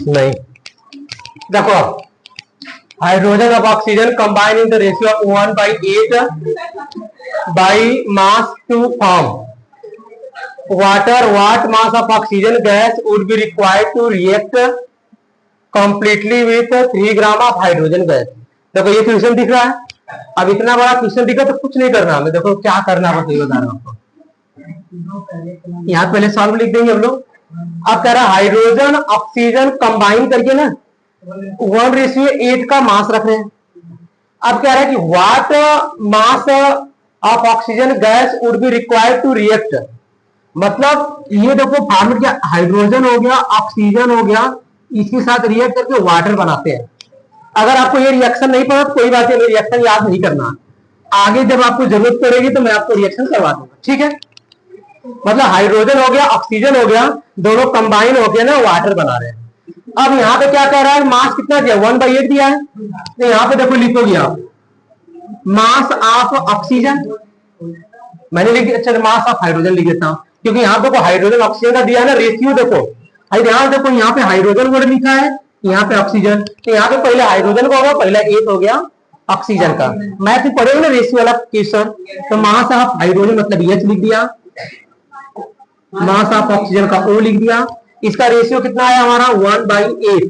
नहीं, देखो hydrogen of oxygen combine in the ratio of 1/8 by mass to form water. What mass of oxygen gas would be required to react completely with 3 gram of hydrogen gas. देखो ये question दिख रहा है. अब इतना बड़ा क्वेश्चन दिखा तो कुछ नहीं करना हमें. देखो क्या करना है बता रहा हूं आपको. यहाँ पहले सॉल्व लिख देंगे हम लोग. अब कह रहा है हाइड्रोजन ऑक्सीजन कंबाइन करके ना 1:8 का मास रख रहे हैं. अब कह रहा है कि what mass of oxygen gas would be required to react. मतलब ये देखो फॉर्मूला क्या, हाइड्रोजन हो गया, ऑक्सीजन हो गया, इसके साथ रिएक्ट करके वाटर बनाते हैं. अगर आपको ये रिएक्शन नहीं पड़ा तो कोई बात नहीं, रिएक्शन याद नहीं करना. आगे जब आपको जरूरत पड़ेगी तो मैं आपको रिएक्शन करवा दूंगा. ठीक है. मतलब हाइड्रोजन हो गया, ऑक्सीजन हो गया, दोनों कंबाइन हो गया ना वाटर बना रहे हैं. अब यहाँ पे क्या कह रहा है, मास कितना दिया, 1/8 दिया है. तो यहाँ पे देखो लिखोगे आप मास ऑफ ऑक्सीजन. मैंने लिख दिया. अच्छा मास ऑफ हाइड्रोजन लिख देता हूँ क्योंकि यहाँ पे हाइड्रोजन ऑक्सीजन का दिया है ना रेशियो. देखो ध्यान देखो यहाँ पे हाइड्रोजन वर्ड लिखा है, यहाँ पे ऑक्सीजन. तो यहाँ पे पहले हाइड्रोजन का होगा, पहला 8 हो गया ऑक्सीजन का. मैथ में पढ़ेगा ना रेशियो वाला क्वेश्चन. तो मास ऑफ हाइड्रोजन मतलब H लिख दिया, मास ऑफ ऑक्सीजन का O लिख दिया. इसका रेशियो कितना आया हमारा 1/8.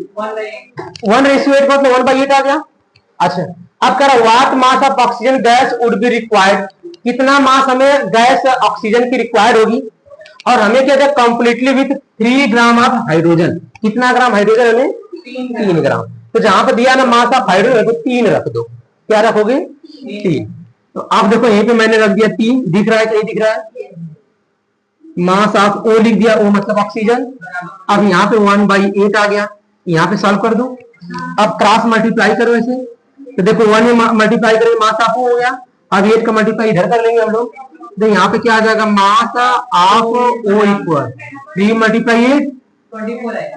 1:8 मतलब 1/8 आ गया. अच्छा अब कह रहा what mass of oxygen gas would be required. कितना मास हमें गैस ऑक्सीजन की रिक्वायर्ड होगी. और हमें क्या completely with 3 gram of hydrogen. कितना ग्राम हाइड्रोजन हमें 3 ग्राम. तो जहां पर दिया ना मास ऑफ हाइड्रोजन तो 3 रख दो. क्या रखोगे 3. तो आप देखो यहीं पे मैंने रख दिया 3. दिख रहा है कि नहीं दिख रहा है. मास ऑफ O लिख दिया, O मतलब ऑक्सीजन. अब यहाँ पे 1/8 आ गया. यहाँ पे सॉल्व कर दो. अब क्रॉस मल्टीप्लाई करो ऐसे. तो देखो 1 में मल्टीप्लाई करेंगे मास ऑफ O हो गया. अब 8 का मल्टीप्लाई इधर कर लेंगे हम लोग. तो यहाँ पे क्या आ जाएगा मास ऑफ O इक्वल 3 × 8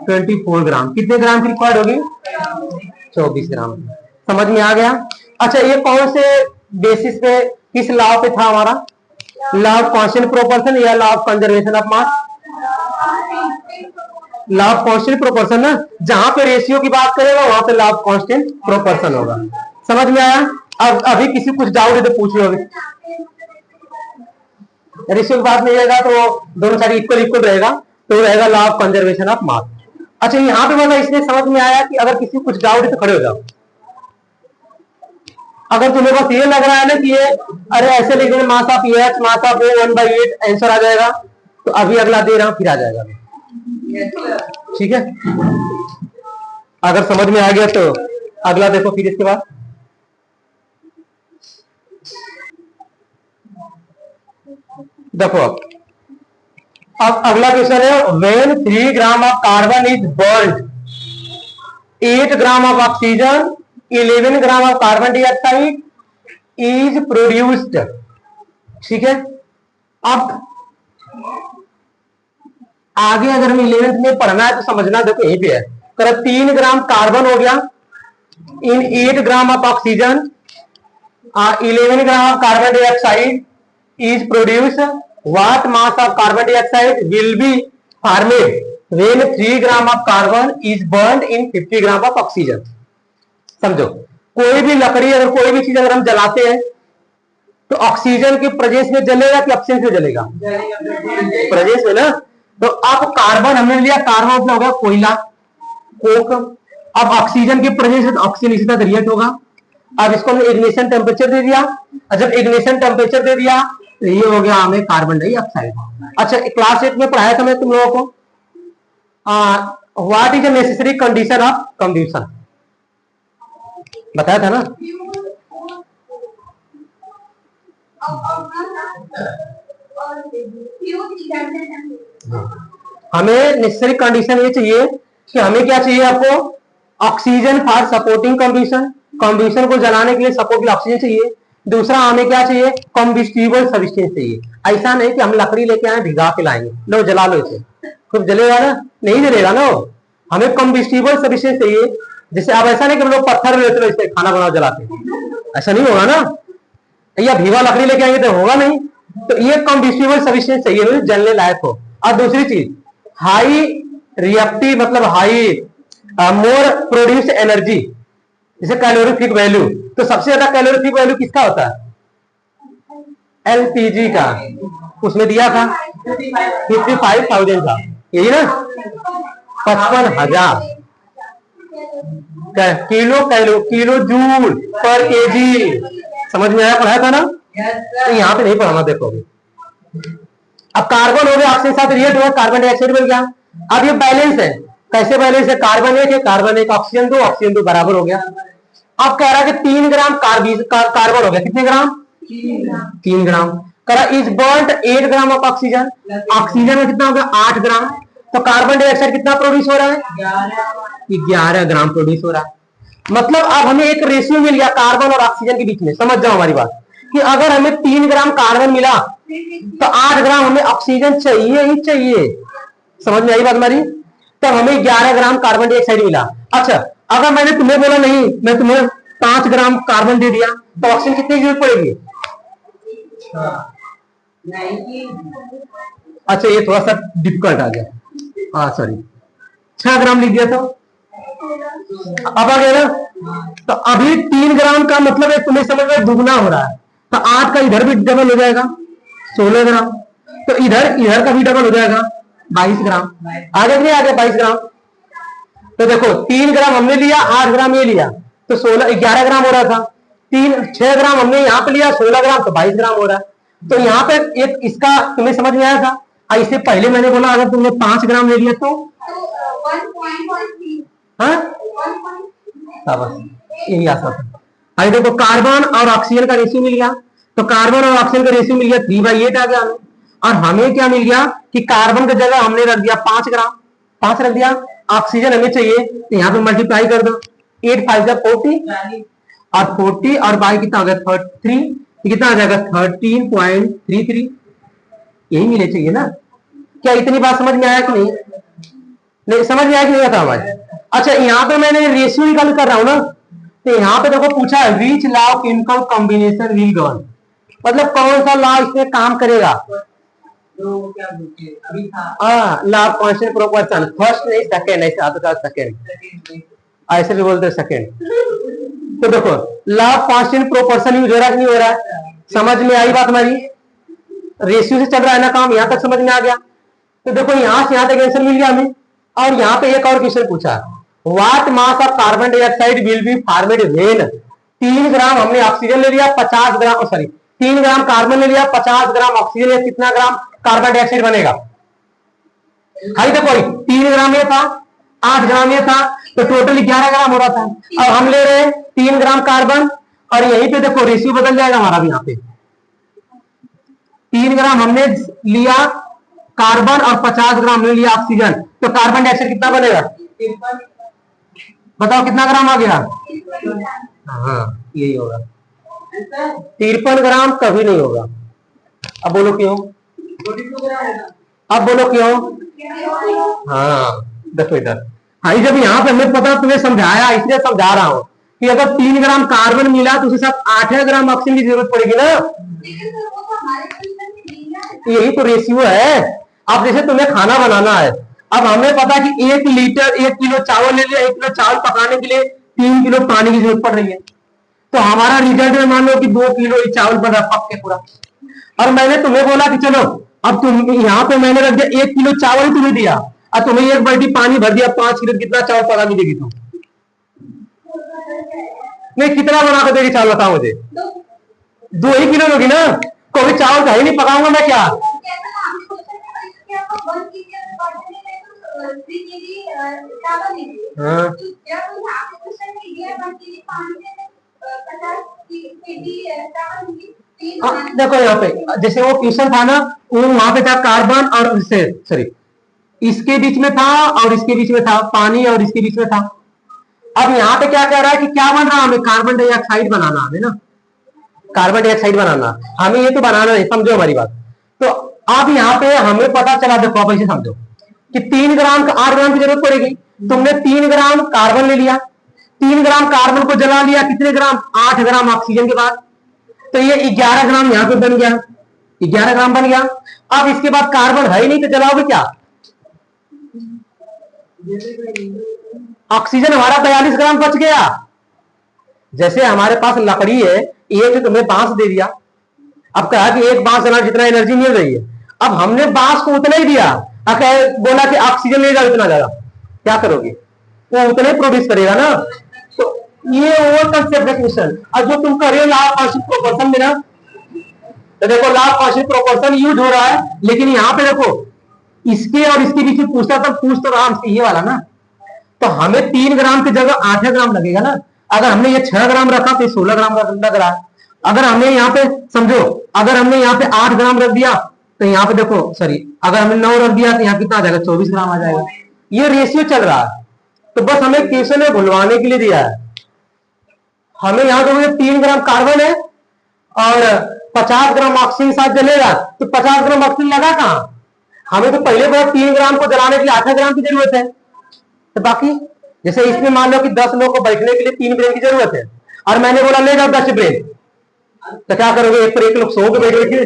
24 ग्राम. कितने ग्राम की रिक्वायर्ड होगी 24 ग्राम. समझ में आ गया. अच्छा ये कौन से बेसिस पे किस लॉ पे था हमारा, लॉ ऑफ कांस्टेंट प्रोपोर्शन या law of conservation of mass. Law of constant proportion ना, जहां पे रेशियो की बात करेगा वहां पे लॉ ऑफ कांस्टेंट प्रोपोर्शन होगा. समझ में आया. अब अभी किसी कुछ डाउट है तो पूछ लो. रेशियो की बात नहीं रहेगा तो दोनों साइड इक्वल इक्वल रहेगा तो रहेगा law of conservation of mass. अच्छा यहाँ पे मतलब इसलिए समझ में आया कि अगर किसी कुछ डाउट है तो खड़े हो जाओ. अगर तुम्हें बस ये लग रहा है ना कि ये अरे ऐसे लिख देंगे mass of H mass of O 1/8 answer आ जाएगा तो अभी अगला दे रहा हूं फिर आ जाएगा. ठीक है. अगर समझ में आ गया तो अगला देखो फिर इसके बाद. देखो अब अगला क्वेश्चन है when 3 gram of carbon is burned 8 gram of oxygen 11 gram of carbon dioxide is produced. ठीक है. अब आगे अगर हमें 11th में पढ़ना है तो समझना देखो यहीं पे है. कर 3 ग्राम कार्बन हो गया इन 8 gram of oxygen 11 gram of carbon dioxide is produced. What mass of carbon dioxide will be formed when 3 gram of carbon is burned in 50 gram of oxygen. समझो कोई भी लकड़ी अगर कोई भी चीज अगर हम जलाते हैं तो ऑक्सीजन के प्रेजेंस में जलेगा कि एब्सेंस में जलेगा, प्रेजेंस में ना. तो अब कार्बन हमने लिया, कार्बन अपना होगा कोयला कोक. अब ऑक्सीजन के प्रेजेंस में ऑक्सीजन इसी तरह रिएक्ट होगा. अब इसको हमने इग्निशन टेम्परेचर दे दिया. जब इग्निशन टेम्परेचर दे दिया तो ये हो गया हमें कार्बन डाइऑक्साइड. अच्छा क्लास 8 में पढ़ाया था मैं तुम लोगों को what is the necessary condition of combustion बताया था ना. हमें नेसेसरी कंडीशन ये चाहिए कि हमें क्या चाहिए आपको oxygen for supporting combustion. Combustion को जलाने के लिए सपोर्ट के लिए ऑक्सीजन चाहिए. दूसरा हमें क्या चाहिए कम्बिस्टिबल सब्सटेंस चाहिए. ऐसा नहीं कि हम लकड़ी लेके आए भिगा के लाएंगे लो जला लो इसे खूब जलेगा ना, नहीं जलेगा ना. हमें कम्बिस्टिबल सब्सटेंस चाहिए. जैसे अब ऐसा नहीं कि हम लोग पत्थर लेते हो इसे खाना बनाओ जलाते, ऐसा नहीं होगा ना. या भीगा लकड़ी लेके आएंगे तो होगा नहीं. तो ये कम्बिस्टिबल सब्सटेंस चाहिए जलने लायक हो. और दूसरी चीज हाई रिएक्टिव मतलब हाई मोर प्रोड्यूस एनर्जी, जैसे कैलोरीफिक वैल्यू, तो सबसे ज्यादा कैलोरीफिक वैल्यू किसका होता है? एलपीजी का। उसमें दिया था 55,000 था, यही ना, 55,000 किलो किलो जूल पर केजी। समझ में आया? पढ़ाया था ना? तो यहाँ पे नहीं पढ़ाना, देखो अब कार्बन हो गया, ऑक्सीजन के साथ रिएक्ट हुआ, कार्बन डाइऑक्साइड बन गया। अब ये बैलेंस है, कैसे बैलेंस है? कार्बन एक है, कार्बन एक, ऑक्सीजन दो बराबर हो गया। अब कह रहा है कि 3 ग्राम कार्बन हो गया, कितने ग्राम? 3 ग्राम। कह रहा is burned 8 gram of oxygen, oxygen में कितना हो गया? 8 ग्राम। तो कार्बन डाइऑक्साइड कितना प्रोड्यूस हो रहा है? 11 ग्राम प्रोड्यूस हो रहा है। मतलब अब हमें एक रेशियो मिल गया कार्बन और ऑक्सीजन के बीच में। समझ जाओ हमारी बात, कि अगर हमें 3 ग्राम कार्बन मिला तो 8 ग्राम हमें ऑक्सीजन चाहिए ही चाहिए। समझ में आई बात हमारी? तब हमें 11 ग्राम कार्बन डाइऑक्साइड मिला। अच्छा, अगर मैंने तुम्हें बोला नहीं, मैं तुम्हें 5 ग्राम कार्बन दे दिया, तो ऑक्सीजन कितनी जरूरत पड़ेगी? अच्छा, ये थोड़ा सा डिफिकल्ट आ गया, हाँ सॉरी, 6 ग्राम लिख दिया। तो अब आ गया ना? तो अभी 3 ग्राम का मतलब है, तुम्हें समझ में दुगना हो रहा है, तो 8 का इधर भी डबल हो जाएगा 16 ग्राम, तो इधर का भी डबल हो जाएगा 22 ग्राम। आगे नहीं आगे 22 ग्राम। तो देखो 3 ग्राम हमने लिया, 8 ग्राम ये लिया, तो 11 ग्राम हो रहा था। 6 ग्राम हमने यहाँ पे लिया, 16 ग्राम, तो 22 ग्राम हो रहा है। तो यहाँ पे एक इसका तुम्हें समझ में आया था? इससे पहले मैंने बोला अगर तुमने 5 ग्राम ले लिया तो बस यही आशा था। अरे देखो कार्बन और ऑक्सीजन का रेशियो मिल गया, तो कार्बन और ऑक्सीजन का रेशियो मिल गया 3/8 आ गया हमें। और हमें क्या मिल गया कि कार्बन की जगह हमने रख दिया 5 ग्राम, 5 रख दिया। ऑक्सीजन हमें चाहिए, तो यहाँ पे मल्टीप्लाई कर दो, 8 5 40 और 40 और बाई कितना हो गया 33, कितना आ जाएगा 13.33। यही मिले चाहिए ना? क्या इतनी बात समझ में आया कि नहीं? नहीं समझ में आया कि नहीं आता हमारे? अच्छा, यहाँ पे मैंने रेशियो निकाल कर रहा हूं ना, तो यहाँ पे देखो पूछा है which law of chemical combination will govern, मतलब कौन सा लॉ इसमें काम करेगा? Law of constant proportion, first नहीं सेकंड, ऐसे आता सेकंड, ऐसे भी बोलते सेकंड। तो देखो law of constant proportion use हो रहा है कि नहीं हो रहा है? समझ में आई बात हमारी? रेशियो से चल रहा है ना काम, यहां तक समझ में आ गया। तो देखो यहां से यहां तक आंसर मिल गया हमें। और यहाँ पे एक और क्वेश्चन पूछा, what mass of carbon dioxide will be formed when 3 ग्राम हमने ऑक्सीजन ले लिया, 50 ग्राम 3 ग्राम कार्बन ले लिया, 50 ग्राम ऑक्सीजन ले, कितना ग्राम कार्बन डाइऑक्साइड बनेगा? हाई देखो 3 ग्राम ये था, 8 ग्राम ये था, तो टोटल 11 ग्राम हो रहा था। अब हम ले रहे हैं 3 ग्राम कार्बन, और यहीं पे देखो रेशियो बदल जाएगा हमारा भी। यहाँ पे 3 ग्राम हमने लिया कार्बन और 50 ग्राम ले लिया ऑक्सीजन, तो कार्बन डाइऑक्साइड कितना बनेगा? बताओ कितना ग्राम आ गया? हाँ यही होगा, 53 ग्राम कभी नहीं होगा। अब बोलो क्यों? अब बोलो क्यों? हाँ देखो इधर, हाँ जब यहाँ पे हमें पता तुम्हें समझाया, इसलिए समझा रहा हूँ कि अगर 3 ग्राम कार्बन मिला तो उसके साथ 8 ग्राम ऑक्सीजन की जरूरत पड़ेगी ना। यही तो रेशियो है। अब जैसे तुम्हें खाना बनाना है, अब हमें पता कि 1 किलो चावल ले लिया, 1 किलो चावल पकाने के लिए 3 किलो पानी की जरूरत पड़ रही है, तो हमारा रिजल्ट में मान लो कि 2 किलो चावल बना पक के पूरा। और मैंने तुम्हें बोला कि चलो अब तुम यहाँ पे मैंने रख दिया 1 किलो चावल तुम्हें दिया, और तुम्हें 1 बाल्टी पानी भर दिया, 5 किलो, कितना चावल पका के देगी तुम? नहीं कितना बना के देगी चावल बताओ मुझे? 2 ही किलो लोगी ना, कोई चावल कहीं नहीं पकाऊंगा मैं क्या? देखो यहाँ पे जैसे वो क्वेश्चन था ना, वो वहां पे था कार्बन और इससे सॉरी इसके बीच में था और इसके बीच में था, पानी और इसके बीच में था। अब यहाँ पे क्या कह रहा है कि क्या बन रहा है? हमें कार्बन डाइऑक्साइड बनाना, हमें ना कार्बन डाइऑक्साइड बनाना, हमें ये तो बनाना नहीं, समझो हमारी बात। तो अब यहाँ पे हमें पता चला, देखो आप ऐसे समझो कि 3 ग्राम 8 ग्राम की जरूरत पड़ेगी। तुमने 3 ग्राम कार्बन ले लिया, 3 ग्राम कार्बन को जला लिया, कितने ग्राम? 8 ग्राम ऑक्सीजन के बाद, तो ये 11 ग्राम यहाँ पे बन गया, 11 ग्राम बन गया। अब इसके बाद कार्बन है ही नहीं, तो जलाओगे क्या? ऑक्सीजन हमारा 42 ग्राम बच गया। जैसे हमारे पास लकड़ी है, एक तुमने बांस दे दिया, अब कहा कि एक बांस देना जितना एनर्जी मिल रही है, अब हमने बांस को उतना ही दिया, बोला कि ऑक्सीजन ले जाओ इतना ज्यादा, क्या करोगे? वो उतना ही प्रोड्यूस करेगा ना। तो ये ओवर कंसेप्ट है क्वेश्चन। और जो तुम कर रहे हो लॉ ऑफ कॉन्स्टेंट प्रोपोर्शन में ना, तो देखो law of constant proportion use हो रहा है, लेकिन यहाँ पे देखो इसके और इसके बीच में पूछता था, पूछ तो रहा ये वाला ना, तो हमें 3 ग्राम की जगह 8 ग्राम लगेगा ना। अगर हमने ये 6 ग्राम रखा तो 16 ग्राम लग रहा है। अगर हमने यहाँ पे समझो, अगर हमने यहाँ पे 8 ग्राम रख दिया तो यहाँ पे देखो सॉरी, अगर हमने 9 रख दिया तो यहाँ कितना आ जाएगा? 24 ग्राम आ जाएगा। ये रेशियो चल रहा है, तो बस हमें क्वेश्चन में भुलवाने के लिए दिया है। हमें यहाँ देखो 3 ग्राम कार्बन है और 50 ग्राम ऑक्सीजन साथ जलेगा, तो 50 ग्राम ऑक्सीजन लगा कहां? हमें तो पहले बहुत 3 ग्राम को जलाने के लिए 8 ग्राम की जरूरत है। तो बाकी जैसे इसमें मान लो कि 10 लोग को बैठने के लिए 3 ब्रेन की जरूरत है, और मैंने बोला ले जाओ 10 ब्रेन, तो क्या करोगे? एक पर एक लोग 100 के बैठ बैठे?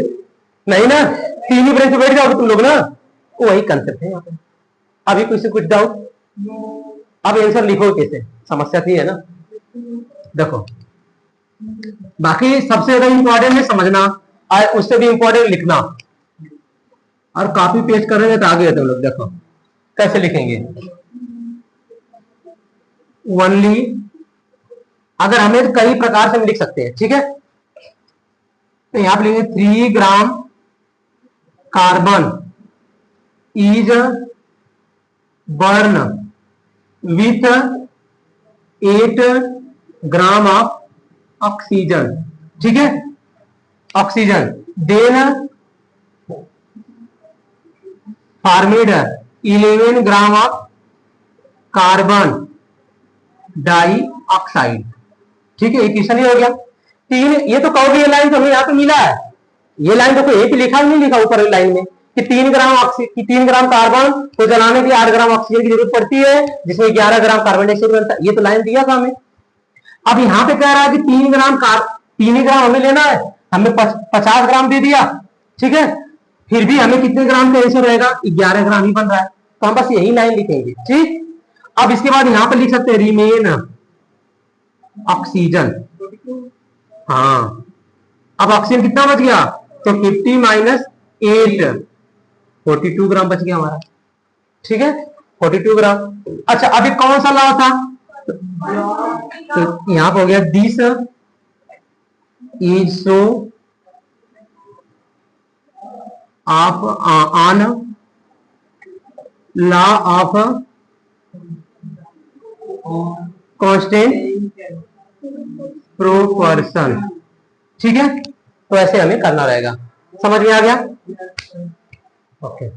नहीं ना, 3 ही ब्रेन पे बैठ जाओगे तुम लोग ना। वही कंसेप्ट है यहाँ पे। अभी कुछ डाउट? अब आंसर लिखो कैसे, समस्या थी है ना। देखो बाकी सबसे ज्यादा इंपॉर्टेंट है समझना, और उससे भी इंपॉर्टेंट लिखना। और कॉपी पेस्ट करेंगे तो आगे तुम लोग देखो कैसे लिखेंगे। ओनली, अगर हमें कई प्रकार से हम लिख सकते हैं, ठीक है। तो यहां पर लिखेंगे 3 gram carbon is burn with 8 gram of oxygen, ठीक है, oxygen. Then formed 11 gram of carbon dioxide, ठीक है। क्वेश्चन ही हो गया। तीन, ये तो कहोगे ये लाइन तो हमें यहाँ पे मिला है, ये लाइन तो कोई एक लिखा नहीं लिखा ऊपर लाइन में कि 3 ग्राम कार्बन को जलाने के लिए 8 ग्राम ऑक्सीजन की जरूरत पड़ती है, जिसमें 11 ग्राम कार्बन डाइऑक्साइड बनता है। ये तो लाइन दिया था हमें। अब यहाँ पे कह रहा है कि 3 ग्राम हमें लेना है, हमें 50 ग्राम दे दिया, ठीक है। फिर भी हमें कितने ग्राम का आंसर रहेगा? 11 ग्राम ही बन रहा है, तो हम बस यही लाइन लिखेंगे, ठीक। अब इसके बाद यहां पर लिख सकते हैं रिमेन ऑक्सीजन। हाँ, अब ऑक्सीजन कितना बच गया? तो 50 माइनस 8, 42 ग्राम बच गया हमारा, ठीक है, 42 ग्राम। अच्छा, अभी कौन सा लॉ था? तो यहां पर हो गया this is so of on law of constant proportion, ठीक है। तो ऐसे हमें करना रहेगा। समझ में आ गया? ओके।